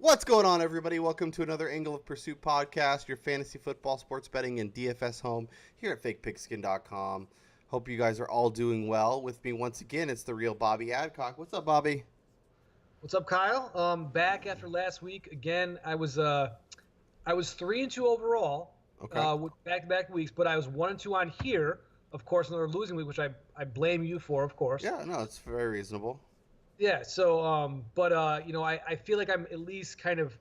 What's going on, everybody? Welcome to another Angle of Pursuit podcast, your fantasy football, sports betting, and DFS home here at FakePigskin.com. Hope you guys are all doing well. With me once again, it's the real Bobby Adcock. What's up, Bobby? What's up, Kyle? Back after last week again. I was 3-2 overall Okay. with back-to-back weeks, but I was 1-2 on here. Of course, another losing week, which I blame you for, of course. Yeah, no, it's very reasonable. Yeah. So, I feel like I'm at least kind of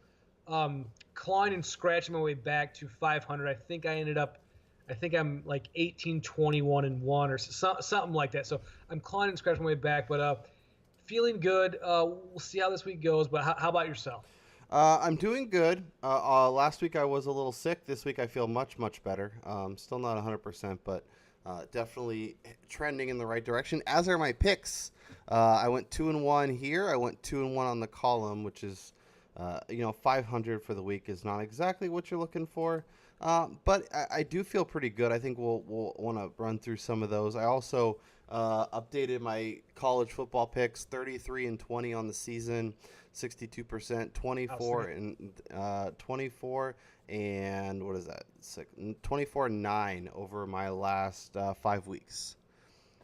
clawing and scratching my way back to 500. I think I'm like 18-21-1 or something like that. So I'm clawing and scratching my way back, but feeling good. We'll see how this week goes. But how about yourself? I'm doing good. Last week I was a little sick. This week I feel much, much better. Still not 100%, but definitely trending in the right direction, as are my picks. I went 2-1 here. I went 2-1 on the column, which is, 500 for the week is not exactly what you're looking for. But I do feel pretty good. I think we'll want to run through some of those. I also updated my college football picks: 33-20 on the season, 62%, 24 and what is that? 24-9 over my last 5 weeks.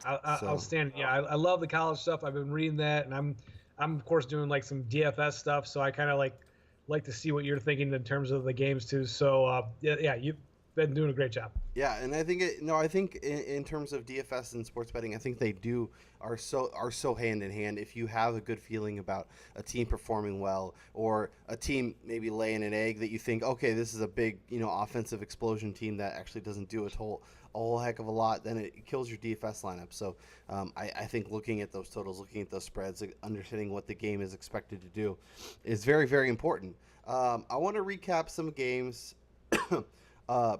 So Outstanding. Yeah, I love the college stuff. I've been reading that, and I'm of course doing like some DFS stuff. So I kind of like to see what you're thinking in terms of the games too. So yeah, you've been doing a great job. yeah, and I think I think in terms of DFS and sports betting, I think they do are so hand in hand. If you have a good feeling about a team performing well, or a team maybe laying an egg that you think, okay, this is a big offensive explosion team that actually doesn't do a whole heck of a lot, then it kills your DFS lineup. So I think looking at those totals, looking at those spreads, like, understanding what the game is expected to do, is very, very important. I want to recap some games.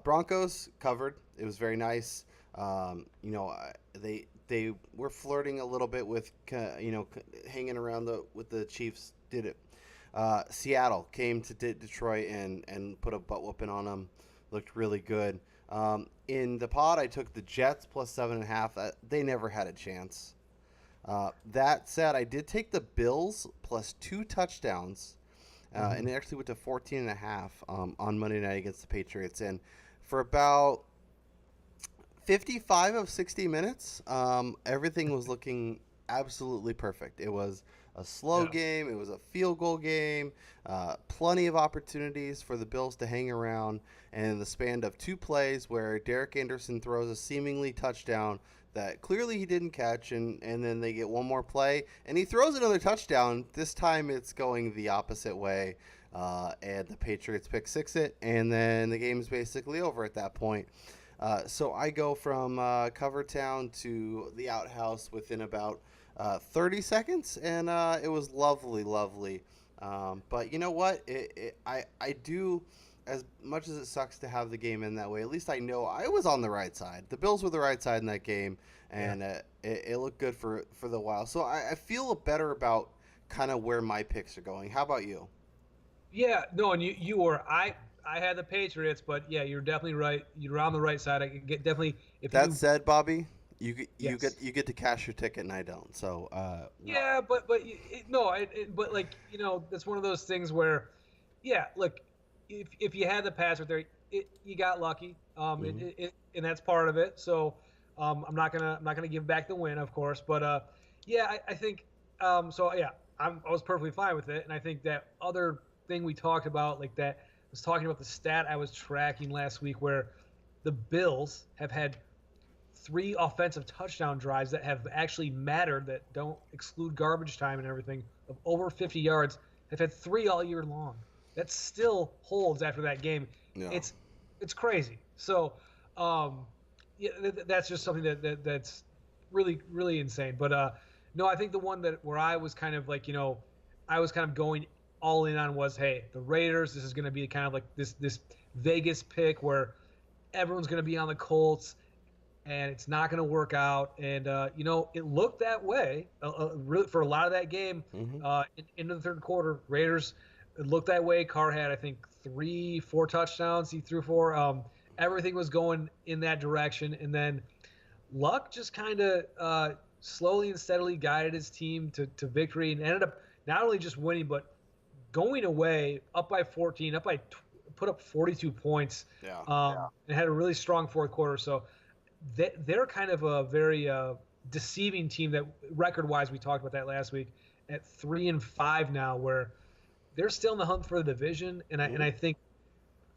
Broncos covered. It was very nice. They were flirting a little bit with hanging around with the Chiefs. Did it. Seattle came to Detroit and put a butt whooping on them. Looked really good. In the pod, I took the Jets plus 7.5. They never had a chance. That said, I did take the Bills plus 2 touchdowns, and it actually went to 14.5 on Monday night against the Patriots. And for about 55 of 60 minutes, everything was looking absolutely perfect. It was a slow Yeah. game. It was a field goal game. Plenty of opportunities for the Bills to hang around. And in the span of 2 plays where Derek Anderson throws a seemingly touchdown that clearly he didn't catch, and then they get one more play, and he throws another touchdown. This time it's going the opposite way, and the Patriots pick six it, and then the game's basically over at that point. So I go from Cover Town to the outhouse within about 30 seconds, and it was lovely, lovely. But you know what? I do, as much as it sucks to have the game in that way, at least I know I was on the right side. The Bills were the right side in that game, Yeah. and it looked good for the while. So I feel better about kind of where my picks are going. How about you? Yeah. No, and you were I had the Patriots, but yeah, you're definitely right. You're on the right side. I could get definitely if That you said, Bobby, you yes. get to cash your ticket, and I don't. So Yeah, but no, but like that's one of those things where, yeah, look, if you had the pass right there, you got lucky, mhm. and that's part of it. So, I'm not gonna give back the win, of course, but yeah, I think so yeah, I was perfectly fine with it, and I think that other thing we talked about, like that, was talking about the stat I was tracking last week where the Bills have had 3 offensive touchdown drives that have actually mattered, that don't exclude garbage time and everything, of over 50 yards. They've had 3 all year long. That still holds after that game. No. It's crazy. So, yeah, that's just something that's really insane. But no, I think the one that where I was kind of like I was kind of going all in on was, hey, the Raiders. This is going to be kind of like this Vegas pick where everyone's going to be on the Colts, and it's not going to work out. And it looked that way really for a lot of that game. hmm Into the third quarter, Raiders, it looked that way. Carr had, I think, 4 touchdowns he threw for. Everything was going in that direction, and then Luck just kind of slowly and steadily guided his team to victory, and ended up not only just winning but going away up by 14, put up 42 points, Yeah. and had a really strong fourth quarter. So they're kind of a very deceiving team that record-wise, we talked about that last week, at 3-5 now, where they're still in the hunt for the division. And I think,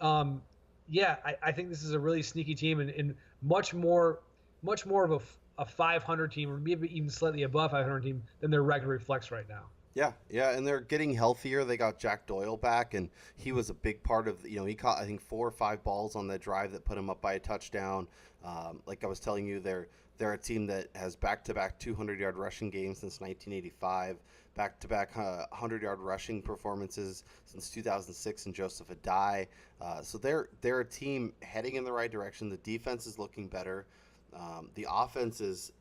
I think this is a really sneaky team and much more of a 500 team, or maybe even slightly above 500 team than their record reflects right now. Yeah, yeah, and they're getting healthier. They got Jack Doyle back, and he was a big part of. He caught I think 4 or 5 balls on that drive that put him up by a touchdown. Like I was telling you, they're a team that has back-to-back 200-yard rushing games since 1985, back-to-back 100-yard rushing performances since 2006, and Joseph Adai. So they're a team heading in the right direction. The defense is looking better. The offense is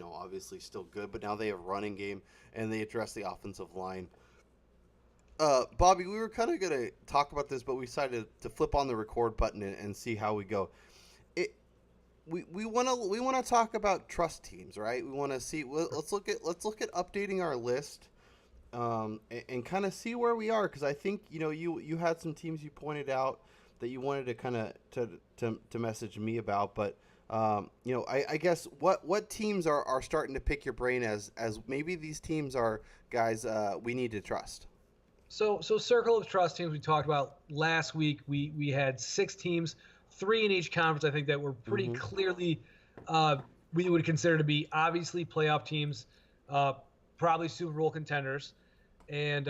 obviously still good, but now they have running game and they address the offensive line. Bobby, we were kind of going to talk about this, but we decided to flip on the record button and see how we go. We want to talk about trust teams, right? We want to see. Let's look at updating our list, and kind of see where we are, because I think you had some teams you pointed out that you wanted to kind of to message me about, but. I guess what teams are starting to pick your brain as maybe these teams are guys we need to trust. So circle of trust teams we talked about last week. We had 6 teams, 3 in each conference. I think that were pretty clearly we would consider to be obviously playoff teams, probably Super Bowl contenders, and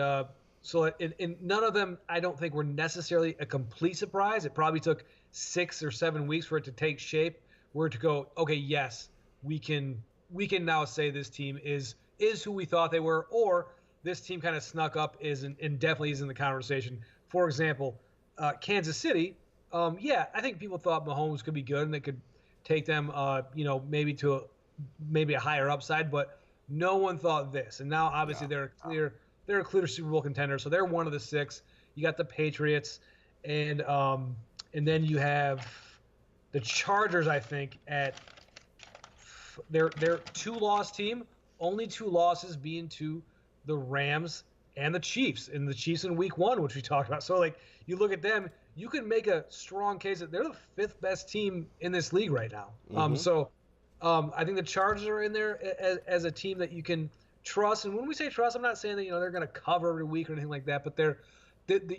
so in none of them I don't think were necessarily a complete surprise. It probably took 6 or 7 weeks for it to take shape. Were to go, okay, yes, we can now say this team is who we thought they were, or this team kind of snuck up and definitely is in the conversation. For example, Kansas City, I think people thought Mahomes could be good and they could take them, maybe to maybe a higher upside, but no one thought this. And now obviously they're a clear Super Bowl contender, so they're one of the 6. You got the Patriots, and then you have the Chargers, I think, at their 2-loss team, only 2 losses being to the Rams and the Chiefs, and the Chiefs in week 1, which we talked about. So, like, you look at them, you can make a strong case that they're the 5th best team in this league right now. I think the Chargers are in there as a team that you can trust. And when we say trust, I'm not saying that they're going to cover every week or anything like that, but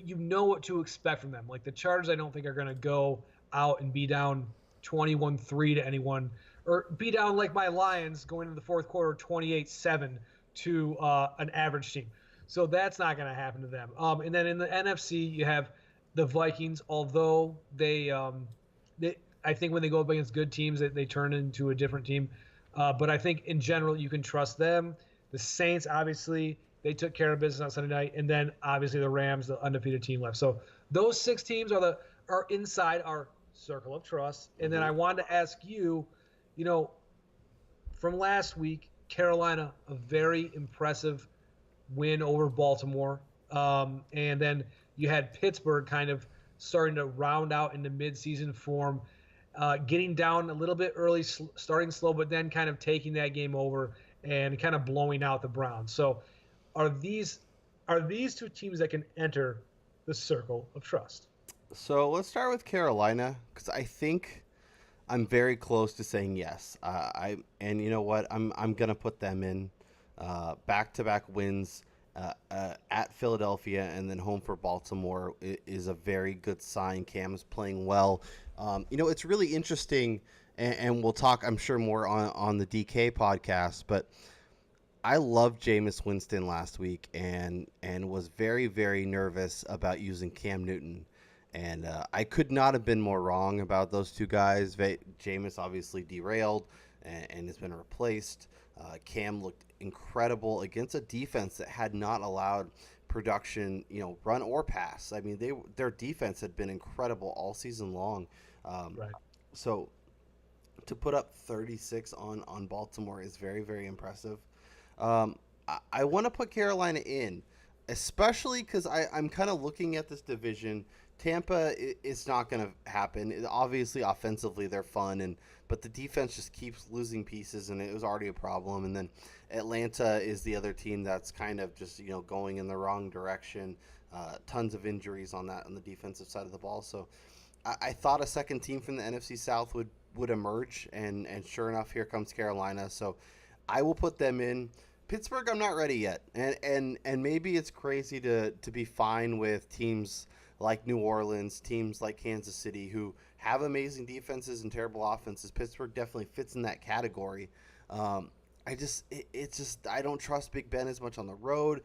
you know what to expect from them. Like the Chargers, I don't think are going to go out and be down 21-3 to anyone, or be down like my Lions going into the fourth quarter 28-7 to an average team. So that's not going to happen to them. And then in the NFC, you have the Vikings, although they I think when they go up against good teams, they turn into a different team. But I think in general, you can trust them. The Saints, obviously, they took care of business on Sunday night. And then obviously the Rams, the undefeated team left. So those 6 teams are inside our circle of trust. And then I wanted to ask you, from last week, Carolina, a very impressive win over Baltimore. And then you had Pittsburgh kind of starting to round out into midseason form, getting down a little bit early, starting slow, but then kind of taking that game over and kind of blowing out the Browns. So are these 2 teams that can enter the circle of trust? So let's start with Carolina, because I think I'm very close to saying yes. And you know what? I'm gonna put them in back-to-back wins at Philadelphia and then home for Baltimore is a very good sign. Cam's playing well. It's really interesting, and we'll talk, I'm sure, more on the DK podcast. But I loved Jameis Winston last week, and was very, very nervous about using Cam Newton. And I could not have been more wrong about those 2 guys. Jameis obviously derailed and has been replaced. Cam looked incredible against a defense that had not allowed production, run or pass. I mean, their defense had been incredible all season long. Right. So to put up 36 on Baltimore is very, very impressive. I want to put Carolina in. especially because I'm kind of looking at this division. Tampa, it's not going to happen. Obviously, offensively, they're fun, but the defense just keeps losing pieces, and it was already a problem. And then Atlanta is the other team that's kind of just going in the wrong direction. Tons of injuries on the defensive side of the ball. So I thought a second team from the NFC South would emerge, and sure enough, here comes Carolina. So I will put them in. Pittsburgh, I'm not ready yet, and maybe it's crazy to be fine with teams like New Orleans, teams like Kansas City, who have amazing defenses and terrible offenses. Pittsburgh definitely fits in that category. It's just I don't trust Big Ben as much on the road.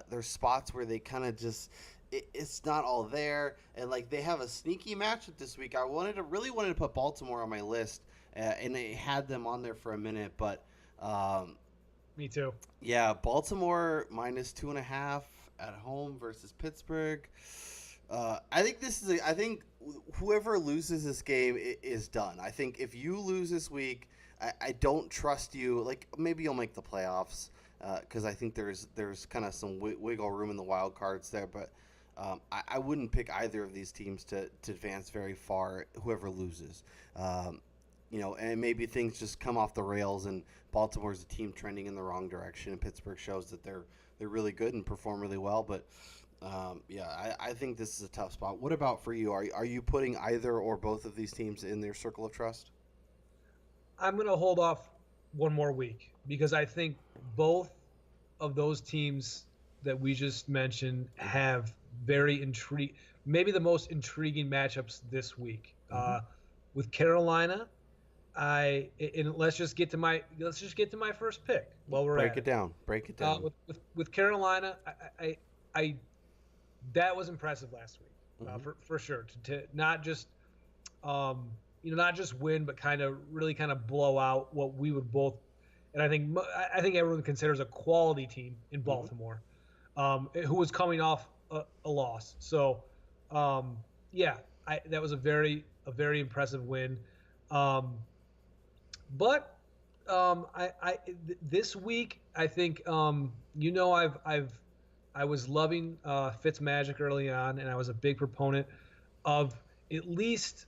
There's spots where they kind of just it's not all there, and like they have a sneaky matchup this week. I really wanted to put Baltimore on my list, and I had them on there for a minute, but. Me too. Yeah, Baltimore minus 2.5 at home versus Pittsburgh. I think I think whoever loses this game is done. I think if you lose this week, I don't trust you. Like maybe you'll make the playoffs because I think there's kind of some wiggle room in the wild cards there. But I wouldn't pick either of these teams to advance very far. Whoever loses. And maybe things just come off the rails, and Baltimore's a team trending in the wrong direction, and Pittsburgh shows that they're really good and perform really well. But I think this is a tough spot. What about for you? Are you putting either or both of these teams in their circle of trust? I'm going to hold off one more week because I think both of those teams that we just mentioned have maybe the most intriguing matchups this week. Mm-hmm. With Carolina, let's just get to my first pick while we're Break it down. With Carolina, I that was impressive last week, for sure. To not just not just win, but really blow out what we would both, and I think everyone considers a quality team in Baltimore, who was coming off a loss. So, that was a very impressive win. But this week I think I was loving Fitzmagic early on, and I was a big proponent of at least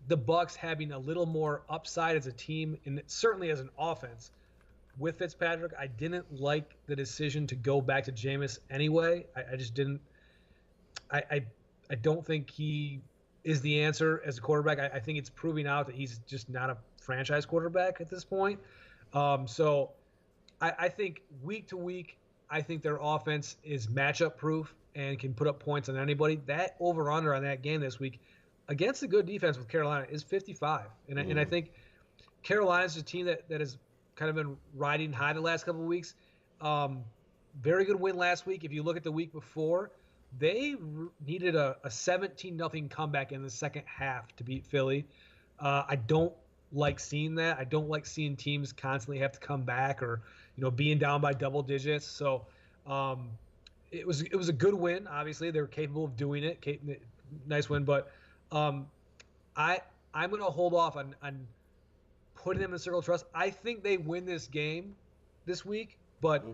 the Bucs having a little more upside as a team, and certainly as an offense. With Fitzpatrick, I didn't like the decision to go back to Jameis anyway. I just didn't. I don't think he is the answer as a quarterback. I think it's proving out that he's just not a franchise quarterback at this point. So I think week to week, I think their offense is matchup proof and can put up points on anybody. That over-under on that game this week against a good defense with Carolina is 55. And I think Carolina's a team that has kind of been riding high the last couple of weeks. Very good win last week. If you look at the week before, they needed a 17-0 comeback in the second half to beat Philly. I don't like seeing that. I don't like seeing teams constantly have to come back or being down by double digits. So it was a good win. Obviously, they were capable of doing it. Nice win, but I'm going to hold off on putting them in the circle of trust. I think they win this game this week, but.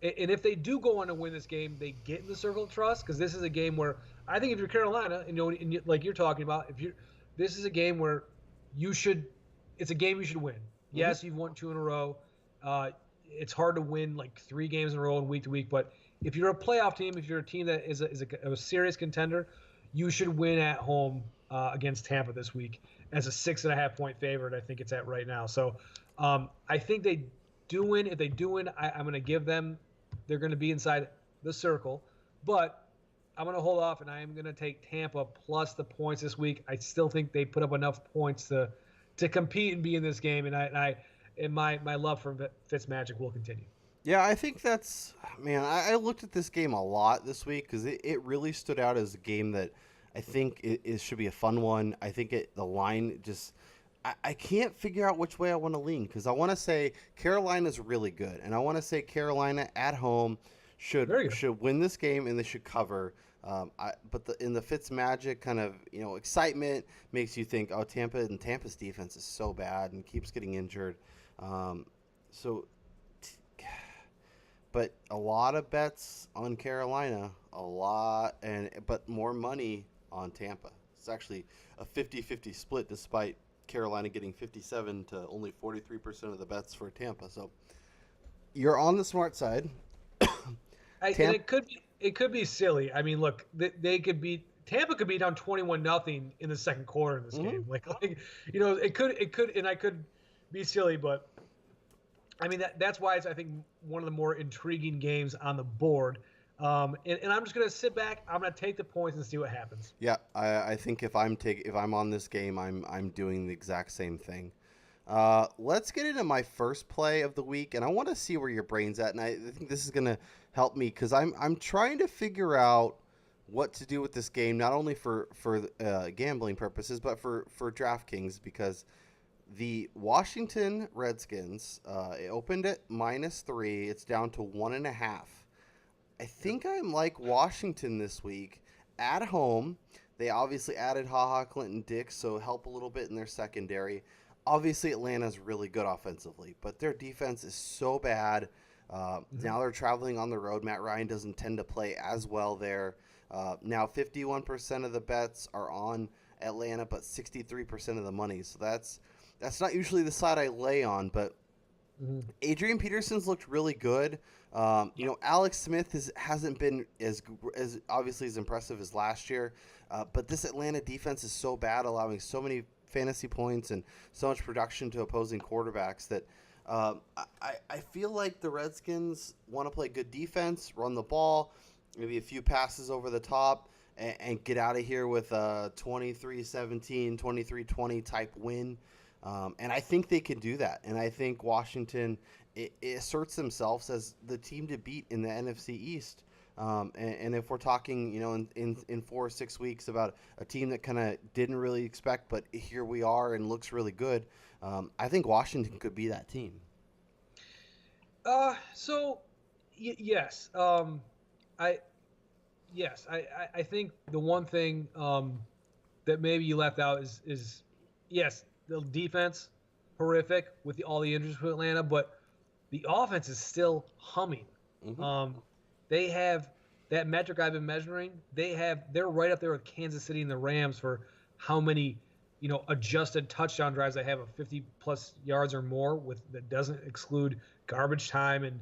And if they do go on to win this game, they get in the circle of trust, because this is a game where I think if you're Carolina, and like you're talking about, this is a game where it's a game you should win. Yes, you've won 2 in a row. It's hard to win like 3 games in a row and week to week, but if you're a playoff team, if you're a team that is a serious contender, you should win at home against Tampa this week as a 6.5 point favorite. I think it's at right now. So I think they do win. If they do win, I'm going to give them. They're going to be inside the circle, but I'm going to hold off, and I am going to take Tampa plus the points this week. I still think they put up enough points to compete and be in this game, and my love for Fitzmagic will continue. Yeah, I think I looked at this game a lot this week because it really stood out as a game that I think it should be a fun one. I think the line just. I can't figure out which way I want to lean, because I want to say Carolina's really good, and I want to say Carolina at home should win this game, and they should cover. But in the Fitzmagic kind of excitement makes you think, oh, Tampa's defense is so bad and keeps getting injured. but a lot of bets on Carolina, but more money on Tampa. It's actually a 50-50 split, despite Carolina getting 57 to only 43% of the bets for Tampa. So you're on the smart side. And it could be silly. I mean, look, they could be Tampa could be down 21-0 in the second quarter in this game. Like it could, and I could be silly, but I mean that's why it's I think one of the more intriguing games on the board. And I'm just gonna sit back. I'm gonna take the points and see what happens. Yeah, I think if I'm on this game, I'm doing the exact same thing. Let's get into my first play of the week, and I want to see where your brain's at, and I think this is gonna help me because I'm trying to figure out what to do with this game, not only for gambling purposes, but for DraftKings, because the Washington Redskins it opened at -3. It's down to 1.5. I think I'm like Washington this week at home. They obviously added HaHa Clinton Dix, so help a little bit in their secondary. Obviously, Atlanta's really good offensively, but their defense is so bad. Now they're traveling on the road. Matt Ryan doesn't tend to play as well there. Now 51% of the bets are on Atlanta, but 63% of the money. So that's not usually the side I lay on, but Adrian Peterson's looked really good. Alex Smith hasn't been as obviously as impressive as last year, but this Atlanta defense is so bad, allowing so many fantasy points and so much production to opposing quarterbacks that I feel like the Redskins want to play good defense, run the ball, maybe a few passes over the top, and get out of here with a 23-17, 23-20 type win. And I think they can do that. And I think Washington it asserts themselves as the team to beat in the NFC East. And if we're talking, in 4 or 6 weeks about a team that kind of didn't really expect, but here we are and looks really good, I think Washington could be that team. Yes. I think the one thing that maybe you left out is yes, the defense horrific with all the injuries for Atlanta, but the offense is still humming. They have that metric I've been measuring. They're right up there with Kansas City and the Rams for how many adjusted touchdown drives they have of 50 plus yards or more that doesn't exclude garbage time and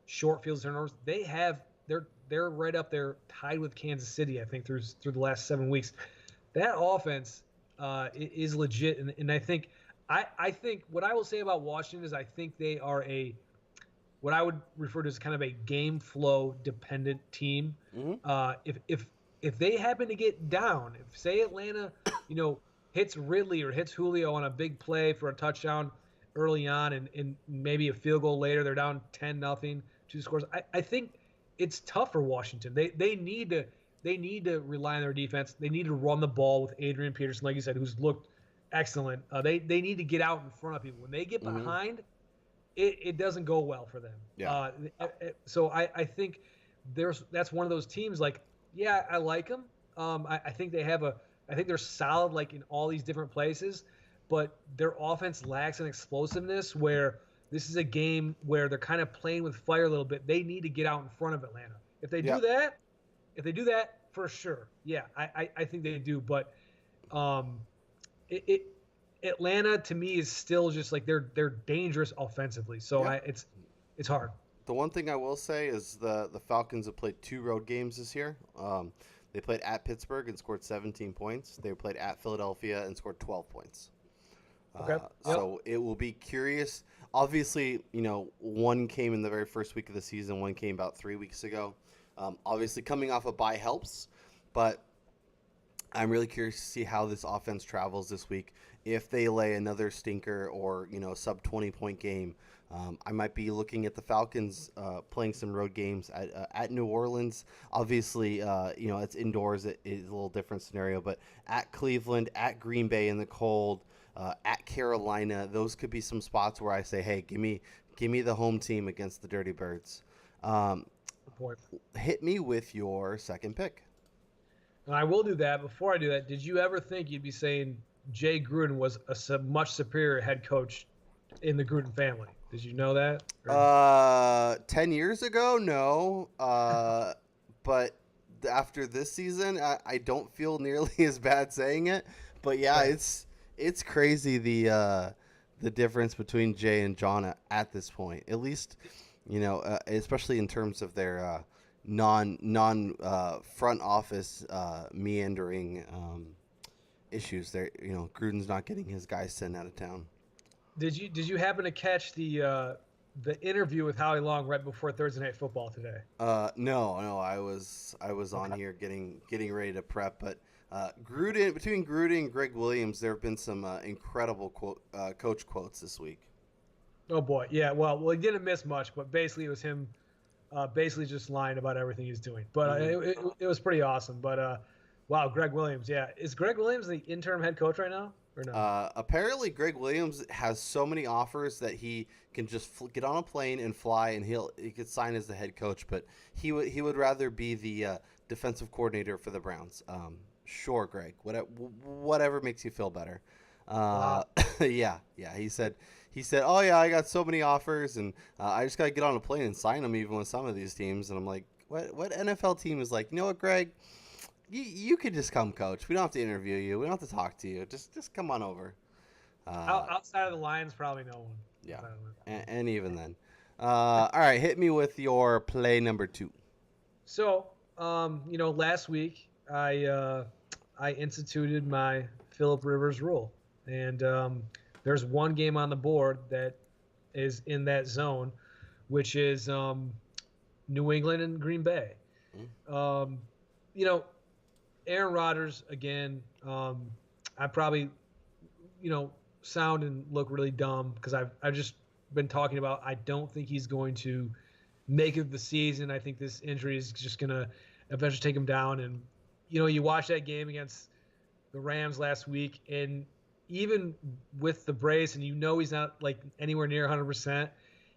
short field turnovers. They're right up there tied with Kansas City, I think, through the last 7 weeks. That offense is legit, and I think what I will say about Washington is I think they are what I would refer to as kind of a game flow dependent team. If they happen to get down, if say Atlanta hits Ridley or hits Julio on a big play for a touchdown early on and maybe a field goal later, they're down 10-0, 2 scores. I think it's tough for Washington. They need to rely on their defense. They need to run the ball with Adrian Peterson, like you said, who's looked excellent. They need to get out in front of people. When they get behind, it doesn't go well for them. Yeah. So I think that's one of those teams. Like, yeah, I like them. I think I think they're solid like in all these different places, but their offense lacks an explosiveness where this is a game where they're kind of playing with fire a little bit. They need to get out in front of Atlanta. If they do that, for sure. Yeah, I think they do. But Atlanta to me is still just like they're dangerous offensively. So it's hard. The one thing I will say is the Falcons have played 2 road games this year. They played at Pittsburgh and scored 17 points. They played at Philadelphia and scored 12 points. Okay. So it will be curious. Obviously, one came in the very first week of the season. One came about 3 weeks ago. Obviously, coming off a bye helps, but I'm really curious to see how this offense travels this week. If they lay another stinker or sub 20-point game, I might be looking at the Falcons playing some road games at New Orleans. Obviously, it's indoors. It is a little different scenario, but at Cleveland, at Green Bay in the cold, at Carolina, those could be some spots where I say, hey, give me the home team against the Dirty Birds. Hit me with your second pick. And I will do that. Before I do that, did you ever think you'd be saying Jay Gruden was a much superior head coach in the Gruden family? Did you know that? 10 years ago, no. But after this season, I don't feel nearly as bad saying it. But yeah, Right. it's crazy the difference between Jay and John at this point. At least, especially in terms of their non front office meandering issues. There, Gruden's not getting his guys sent out of town. Did you happen to catch the interview with Howie Long right before Thursday Night Football today? No, I was on Okay. here getting ready to prep, but between Gruden and Greg Williams, there have been some incredible coach quotes this week. Oh boy, yeah. Well, he didn't miss much, but basically it was him, basically just lying about everything he's doing. But Hmm. it was pretty awesome. But wow, Greg Williams, yeah. Is Greg Williams the interim head coach right now, or no? Apparently, Greg Williams has so many offers that he can just get on a plane and fly, and he could sign as the head coach. But he would rather be the defensive coordinator for the Browns. Sure, Greg. Whatever makes you feel better. Uh, Wow. yeah. He said, oh yeah, I got so many offers, and I just gotta get on a plane and sign them, even with some of these teams. And I'm like, what NFL team is like? You know what, Greg? You could just come coach. We don't have to interview you. We don't have to talk to you. Just come on over. Uh, Outside of the Lions, probably no one. yeah, Outside of and even then. All right, hit me with your play number two. So, last week I instituted my Philip Rivers rule, and there's one game on the board that is in that zone, which is New England and Green Bay. Mm. Um, you know, Aaron Rodgers again. I probably, sound and look really dumb because I've just been talking about. I don't think he's going to make it the season. I think this injury is just gonna eventually take him down. And you watch that game against the Rams last week, and even with the brace, and he's not like anywhere near 100%.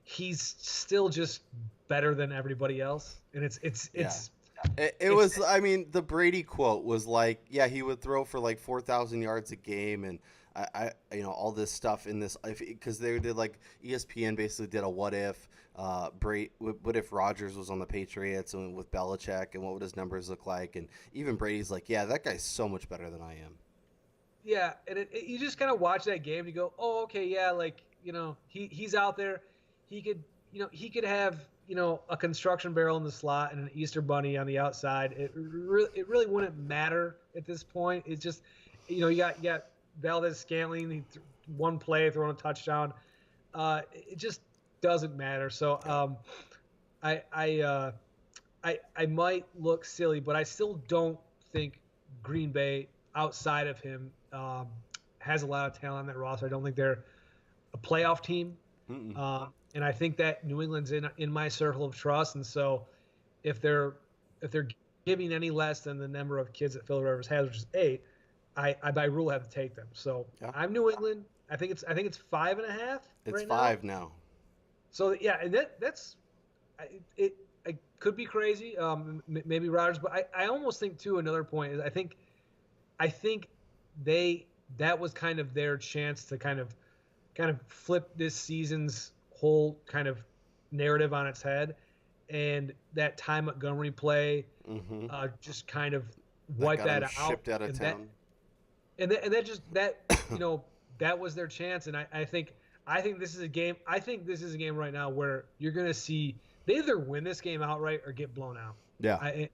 He's still just better than everybody else, and Yeah. it's It it's was. I mean, the Brady quote was like, "Yeah, he would throw for like 4,000 yards a game, and all this stuff in this because they did like ESPN basically did a what if, what if Rodgers was on the Patriots and with Belichick, and what would his numbers look like? And even Brady's like, yeah, that guy's so much better than I am. yeah, and you just kind of watch that game and you go, oh, okay, yeah, like he's out there, he could have a construction barrel in the slot and an Easter bunny on the outside. It really wouldn't matter at this point. It's just you got Valdez Scantling, one play throwing a touchdown. It just doesn't matter. So Yeah. I I uh, I might look silly, but I still don't think Green Bay outside of him has a lot of talent on that roster. I don't think they're a playoff team, Mm-mm. and I think that New England's in my circle of trust. And so if they're giving any less than the number of kids that Phil Rivers has, which is 8, I by rule have to take them. So Yeah, I'm New England. I think it's 5.5 it's right now. 5 now. So yeah, and that's it could be crazy. Maybe Rodgers, but I almost think too. Another point is I think that was kind of their chance to kind of flip this season's whole kind of narrative on its head, and that Ty Montgomery play Mm-hmm. just kind of That wipe got him that out, shipped out of and that town. and that, and that just that that was their chance. And I think this is a game. I think this is a game right now where you're going to see they either win this game outright or get blown out. Yeah. I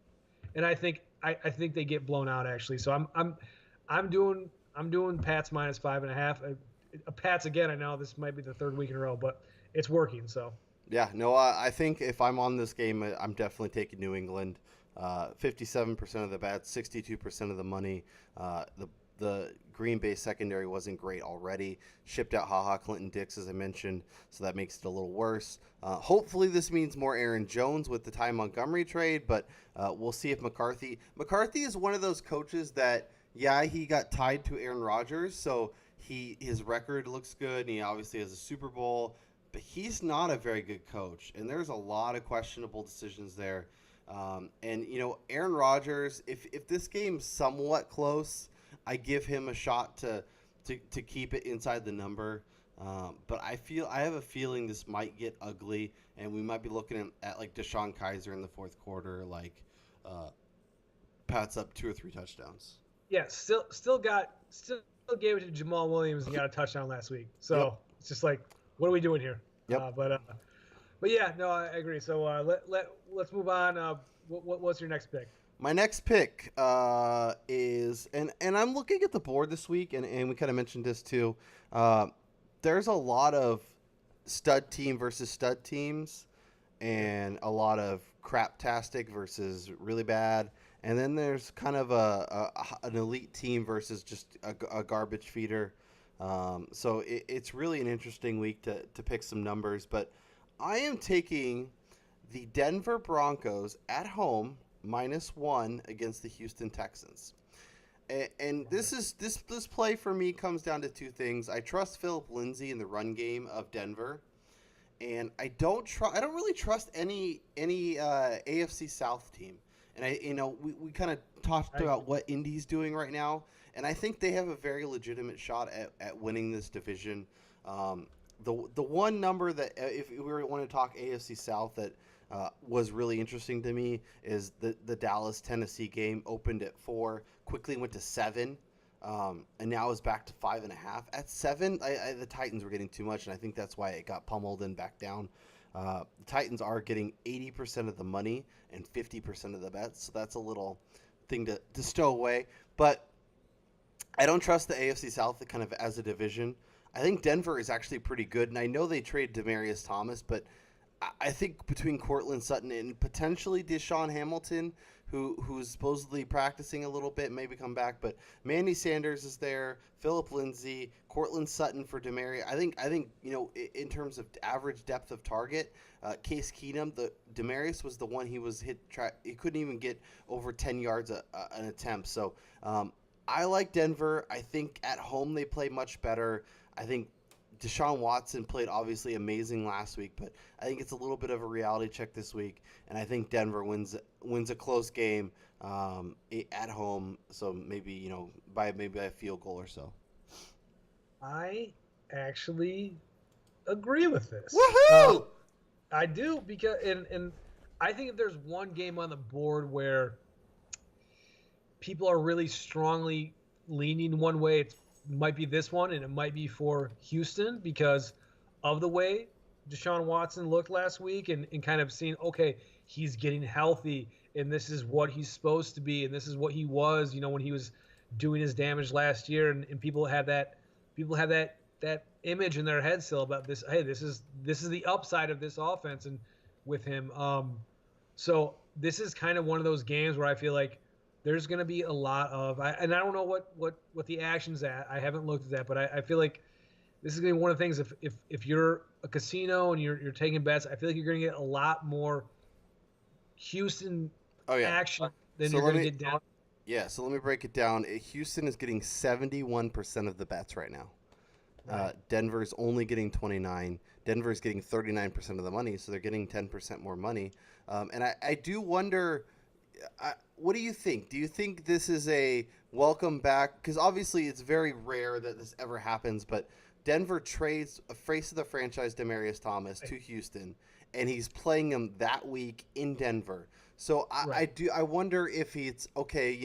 think they get blown out actually. So I'm doing Pats minus 5.5. Pats again. I know this might be the third week in a row, but it's working. So Yeah, no, I think if I'm on this game, I'm definitely taking New England. 57% of the bets, 62% of the money. The Green Bay secondary wasn't great already. Shipped out HaHa Clinton Dix, as I mentioned, so that makes it a little worse. Hopefully, this means more Aaron Jones with the Ty Montgomery trade, but we'll see if McCarthy is one of those coaches that, yeah, he got tied to Aaron Rodgers, so his record looks good, and he obviously has a Super Bowl, but he's not a very good coach, and there's a lot of questionable decisions there. And Aaron Rodgers, if this game's somewhat close, I give him a shot to keep it inside the number. But I have a feeling this might get ugly, and we might be looking at like Deshaun Kaiser in the fourth quarter, like uh, Pat's up 2 or 3 touchdowns. Yeah, still gave it to Jamal Williams and got a touchdown last week. Yep. So it's just like, what are we doing here? Yep. But yeah, no, I agree. So let's move on. What's your next pick? My next pick is and I'm looking at the board this week, and we kind of mentioned this too. There's a lot of stud team versus stud teams, and a lot of craptastic versus really bad. And then there's kind of an elite team versus just a garbage feeder. So it's really an interesting week to pick some numbers. But I am taking the Denver Broncos at home -1 against the Houston Texans. And this play for me comes down to two things. I trust Philip Lindsay in the run game of Denver, and I don't really trust any AFC South team. And we kind of talked about what Indy's doing right now, and I think they have a very legitimate shot at winning this division. The one number that if we want to talk AFC South that was really interesting to me is the Dallas Tennessee game opened at 4, quickly went to 7. And now is back to 5.5. At 7, the Titans were getting too much, and I think that's why it got pummeled and back down. The Titans are getting 80% of the money and 50% of the bets, so that's a little thing to stow away. But I don't trust the AFC South kind of as a division. I think Denver is actually pretty good, and I know they traded Demaryius Thomas, but I think between Courtland Sutton and potentially Deshaun Hamilton, who's supposedly practicing a little bit, maybe come back, but Manny Sanders is there, Philip Lindsay, Courtland Sutton for Demaryius. I think in terms of average depth of target, Case Keenum, the Demaryius was the one he was he couldn't even get over 10 yards an attempt. So I like Denver. I think at home they play much better. I think Deshaun Watson played obviously amazing last week, but I think it's a little bit of a reality check this week, and I think Denver wins a close game at home. So maybe by a field goal or so. I actually agree with this. Woohoo! I do because and I think if there's one game on the board where people are really strongly leaning one way, it might be this one, and it might be for Houston because of the way Deshaun Watson looked last week and kind of seeing, okay, he's getting healthy, and this is what he's supposed to be, and this is what he was, when he was doing his damage last year, and people have that image in their head still about this. Hey, this is the upside of this offense, and with him, so this is kind of one of those games where I feel like there's going to be a lot of, and I don't know what the action's at. I haven't looked at that, but I feel like this is going to be one of the things. If you're a casino and you're taking bets, I feel like you're going to get a lot more Houston action than you're going to get down. Yeah, so let me break it down. Houston is getting 71% of the bets right now. Right. Denver's only getting 29. Denver's getting 39% of the money, so they're getting 10% more money. And I do wonder. What do you think? Do you think this is a welcome back? Because obviously it's very rare that this ever happens, but Denver trades a face of the franchise, Demaryius Thomas, to Houston, and he's playing him that week in Denver. So I wonder if it's, okay,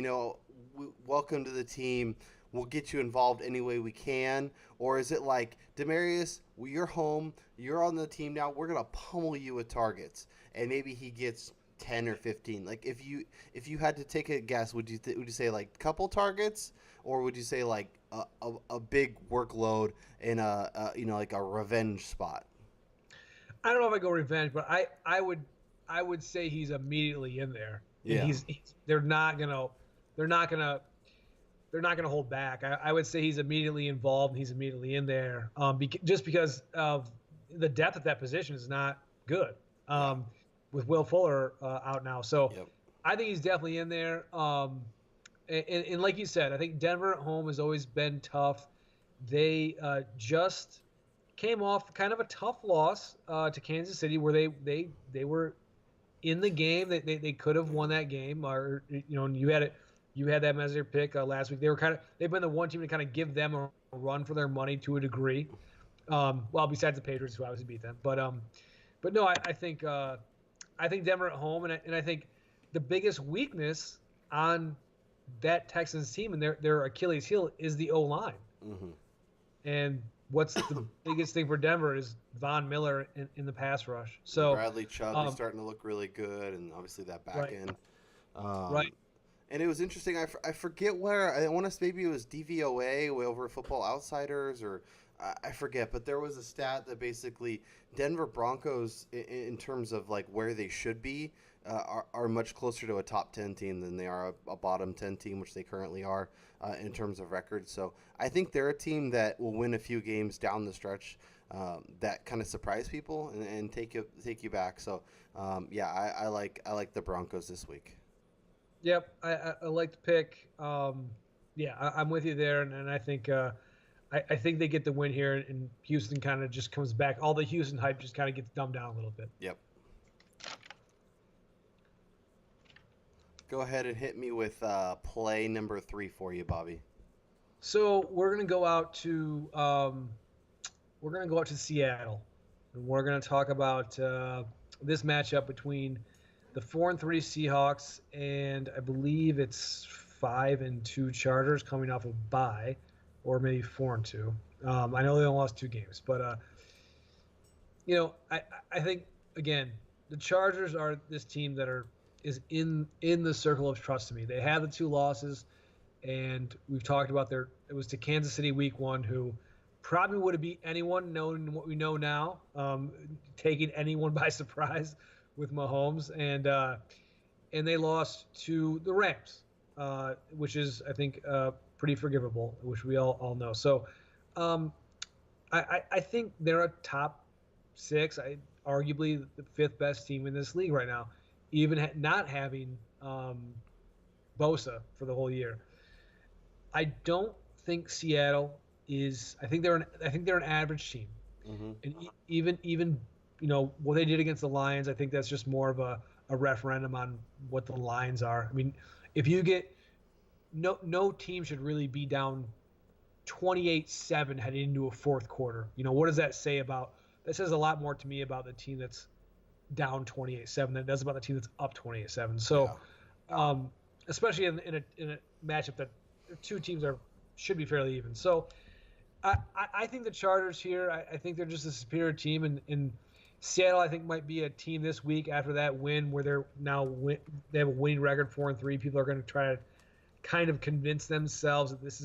welcome to the team. We'll get you involved any way we can. Or is it like, Demaryius, you're home. You're on the team now. We're going to pummel you with targets. And maybe he gets 10 or 15. Like if you had to take a guess, would you say like couple targets, or would you say like a big workload in like a revenge spot? I don't know if I go revenge, but I would say he's immediately in there. Yeah. And they're not gonna hold back. I would say he's immediately involved and he's immediately in there. Just because of the depth at that position is not good. With Will Fuller out now. So yep. I think he's definitely in there. And like you said, I think Denver at home has always been tough. They just came off kind of a tough loss to Kansas City where they were in the game. They could have won that game. Or you had them as your pick last week. They've been the one team to kind of give them a run for their money to a degree. Well, besides the Patriots, who obviously beat them, but no, I think Denver at home, and I think the biggest weakness on that Texans team and their Achilles heel is the O line. Mm-hmm. And what's the biggest thing for Denver is Von Miller in the pass rush. So Bradley Chubb is starting to look really good, and obviously that back right, end. right. And it was interesting. I forget where. I want to say maybe it was DVOA over Football Outsiders, or I forget. But there was a stat that basically Denver Broncos, in terms of like where they should be, are much closer to a top 10 team than they are a bottom 10 team, which they currently are in terms of records. So I think they're a team that will win a few games down the stretch that kind of surprise people and take you back. So yeah, I like the Broncos this week. Yep, I like the pick. Yeah, I'm with you there, and I think I think they get the win here, and Houston kind of just comes back. All the Houston hype just kind of gets dumbed down a little bit. Yep. Go ahead and hit me with play number 3 for you, Bobby. So we're gonna go out to Seattle, and we're gonna talk about this matchup between the 4-3 Seahawks and I believe it's 5-2 Chargers coming off a bye, or maybe 4-2. I know they only lost 2 games, but I think again the Chargers are this team that is in the circle of trust to me. They had the 2 losses, and we've talked about it was to Kansas City week 1, who probably would have beat anyone knowing what we know now, taking anyone by surprise with Mahomes, and they lost to the Rams, which is I think pretty forgivable, which we all know. So I think they're a top 6, arguably the 5th best team in this league right now, even not having Bosa for the whole year. I don't think Seattle is. I think they're an average team, Mm-hmm. and even what they did against the Lions. I think that's just more of a referendum on what the Lions are. I mean, if you get no team should really be down 28-7 heading into a 4th quarter. What does that say about? That says a lot more to me about the team that's down 28-7 than it does about the team that's up 28-7. So, Yeah. Especially in a matchup that 2 teams should be fairly even. So, I think the Chargers here. I think they're just a superior team, and Seattle I think might be a team this week after that win where they have a winning record 4-3. People are going to try to kind of convince themselves that this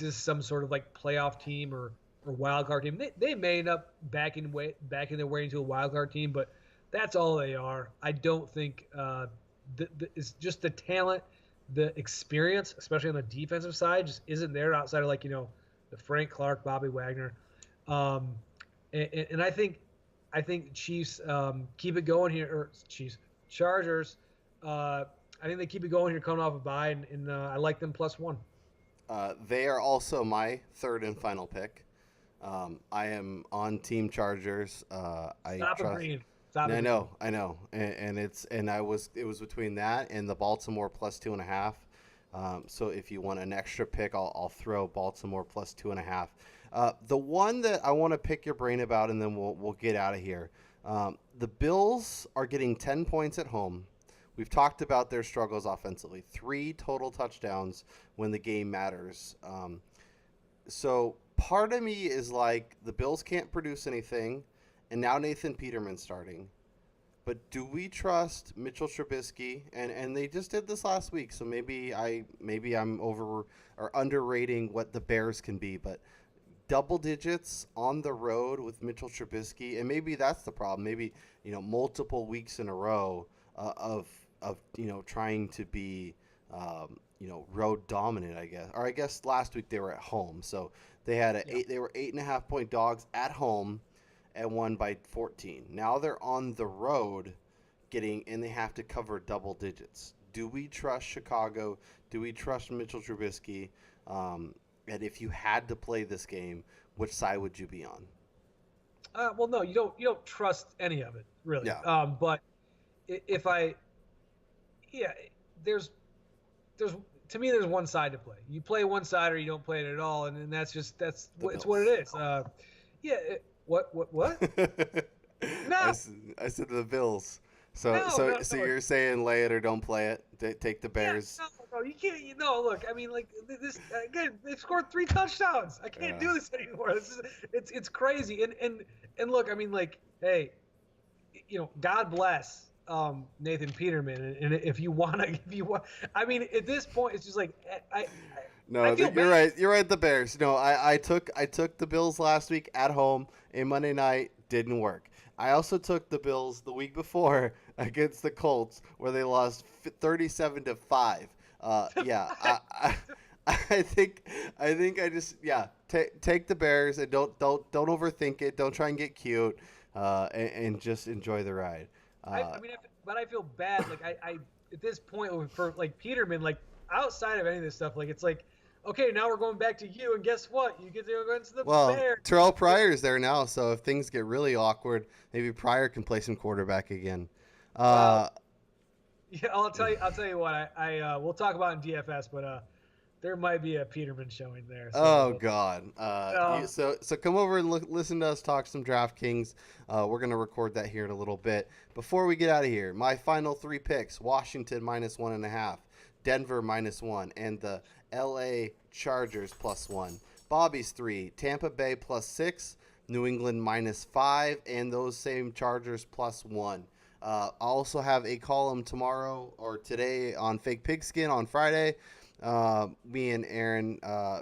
is some sort of like playoff team or wild card team. They may end up backing their way into a wild card team, but that's all they are. I don't think it's just the talent, the experience, especially on the defensive side, just isn't there outside of the Frank Clark, Bobby Wagner, and I think Chiefs keep it going here, or Chargers. I think they keep it going here coming off a bye, and I like them +1. They are also my 3rd and final pick. I am on Team Chargers. Stop agreeing. I know, and it was between that and the Baltimore +2.5. So if you want an extra pick, I'll throw Baltimore +2.5. The one that I want to pick your brain about, and then we'll get out of here. The Bills are getting 10 points at home. We've talked about their struggles offensively. 3 total touchdowns when the game matters. So part of me is like, the Bills can't produce anything, and now Nathan Peterman's starting. But do we trust Mitchell Trubisky? And they just did this last week, so maybe I'm over or underrating what the Bears can be. But double digits on the road with Mitchell Trubisky, and maybe that's the problem. Maybe multiple weeks in a row of trying to be road dominant, I guess. Or I guess last week they were at home, so they had they were 8.5 point dogs at home and won by 14. Now they're on the road and they have to cover double digits. Do we trust Chicago? Do we trust Mitchell Trubisky? And if you had to play this game, which side would you be on? Well, no, you don't trust any of it, really. Yeah. But there's to me, there's one side to play. You play one side or you don't play it at all, and that's The what it's what it Bills. is. Yeah. What? I, No, s- I said the Bills. So no, so no, so no. you're saying lay it or don't play it. Take the Yeah, Bears. no, you can't. Look, I mean, like this again. They've scored 3 touchdowns. I can't Uh, do this anymore. It's crazy. And look, I mean, like, hey, God bless Nathan Peterman. And if you wanna, I mean, at this point, it's just like I No, feel you're bad. right. You're right. The Bears. No, I took the Bills last week at home in Monday night. Didn't work. I also took the Bills the week before against the Colts, where they lost 37-5. Yeah, I think I just take the Bears and don't overthink it. Don't try and get cute, and just enjoy the ride. I mean, but I feel bad. Like I at this point for like Peterman, like outside of any of this stuff, like it's like, okay, now we're going back to you, and guess what? You get to go against the Well, Bears. Terrell Pryor's there now, so if things get really awkward, maybe Pryor can play some quarterback again. Well, Uh, yeah, I'll tell you what. I we'll talk about in DFS, but there might be a Peterman showing there. oh So, God. um, So come over and listen to us talk some DraftKings. We're gonna record that here in a little bit. Before we get out of here, my final three picks: Washington -1.5, Denver -1, and the L.A. Chargers +1. Bobby's three: Tampa Bay +6, New England -5, and those same Chargers +1. I also have a column tomorrow or today on Fake Pigskin on Friday. Me and Aaron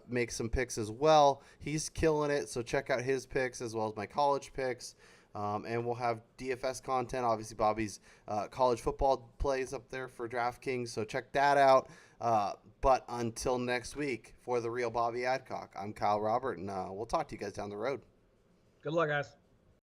make some picks as well. He's killing it, so check out his picks as well as my college picks. And we'll have DFS content. Obviously, Bobby's college football plays up there for DraftKings, so check that out. But until next week, for the real Bobby Adcock, I'm Kyle Robert, and we'll talk to you guys down the road. good luck, guys.